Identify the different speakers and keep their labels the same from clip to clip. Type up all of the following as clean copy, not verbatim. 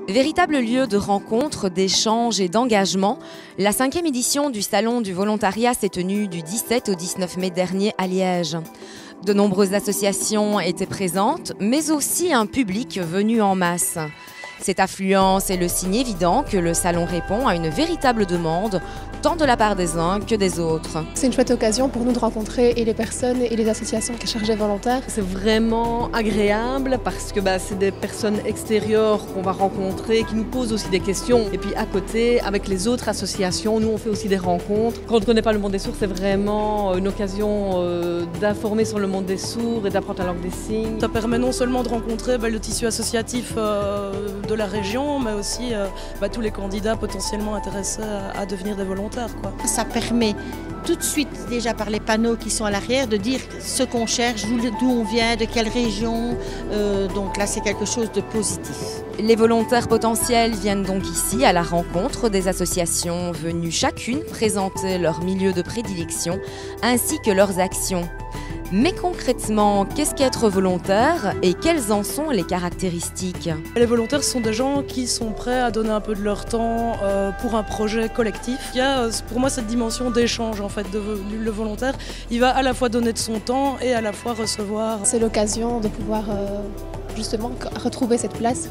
Speaker 1: Véritable lieu de rencontre, d'échange et d'engagement, la 5e édition du Salon du volontariat s'est tenue du 17 au 19 mai dernier à Liège. De nombreuses associations étaient présentes, mais aussi un public venu en masse. Cette affluence est le signe évident que le salon répond à une véritable demande, tant de la part des uns que des autres.
Speaker 2: C'est une chouette occasion pour nous de rencontrer et les personnes et les associations qui cherchent des volontaires.
Speaker 3: C'est vraiment agréable parce que c'est des personnes extérieures qu'on va rencontrer, qui nous posent aussi des questions. Et puis à côté, avec les autres associations, nous on fait aussi des rencontres. Quand on ne connaît pas le monde des sourds, c'est vraiment une occasion d'informer sur le monde des sourds et d'apprendre la langue des signes.
Speaker 4: Ça permet non seulement de rencontrer le tissu associatif de la région, mais aussi tous les candidats potentiellement intéressés à devenir des volontaires.
Speaker 5: Ça permet tout de suite, déjà par les panneaux qui sont à l'arrière, de dire ce qu'on cherche, d'où on vient, de quelle région. Donc là, c'est quelque chose de positif.
Speaker 1: Les volontaires potentiels viennent donc ici à la rencontre des associations venues chacune présenter leur milieu de prédilection ainsi que leurs actions. Mais concrètement, qu'est-ce qu'être volontaire et quelles en sont les caractéristiques?
Speaker 4: Les volontaires sont des gens qui sont prêts à donner un peu de leur temps pour un projet collectif. Il y a pour moi cette dimension d'échange en fait. Le volontaire, il va à la fois donner de son temps et à la fois recevoir.
Speaker 2: C'est l'occasion de pouvoir justement retrouver cette place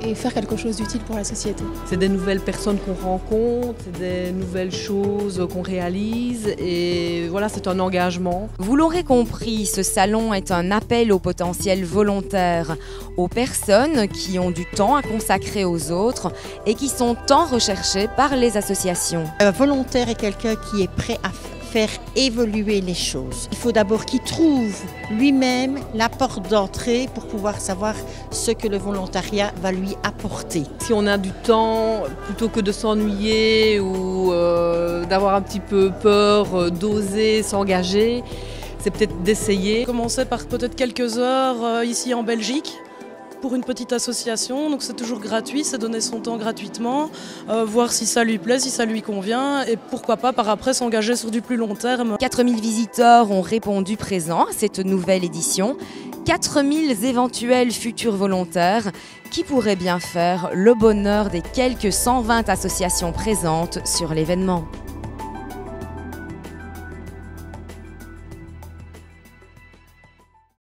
Speaker 2: et faire quelque chose d'utile pour la société.
Speaker 3: C'est des nouvelles personnes qu'on rencontre, c'est des nouvelles choses qu'on réalise et voilà, c'est un engagement.
Speaker 1: Vous l'aurez compris, ce salon est un appel aux potentiels volontaires, aux personnes qui ont du temps à consacrer aux autres et qui sont tant recherchées par les associations.
Speaker 5: Un volontaire est quelqu'un qui est prêt à faire évoluer les choses. Il faut d'abord qu'il trouve lui-même la porte d'entrée pour pouvoir savoir ce que le volontariat va lui apporter.
Speaker 3: Si on a du temps, plutôt que de s'ennuyer ou d'avoir un petit peu peur, d'oser s'engager, c'est peut-être d'essayer.
Speaker 4: Commencer par peut-être quelques heures ici en Belgique, pour une petite association, donc c'est toujours gratuit, c'est donner son temps gratuitement, voir si ça lui plaît, si ça lui convient et pourquoi pas par après s'engager sur du plus long terme.
Speaker 1: 4000 visiteurs ont répondu présents à cette nouvelle édition, 4000 éventuels futurs volontaires qui pourraient bien faire le bonheur des quelques 120 associations présentes sur l'événement.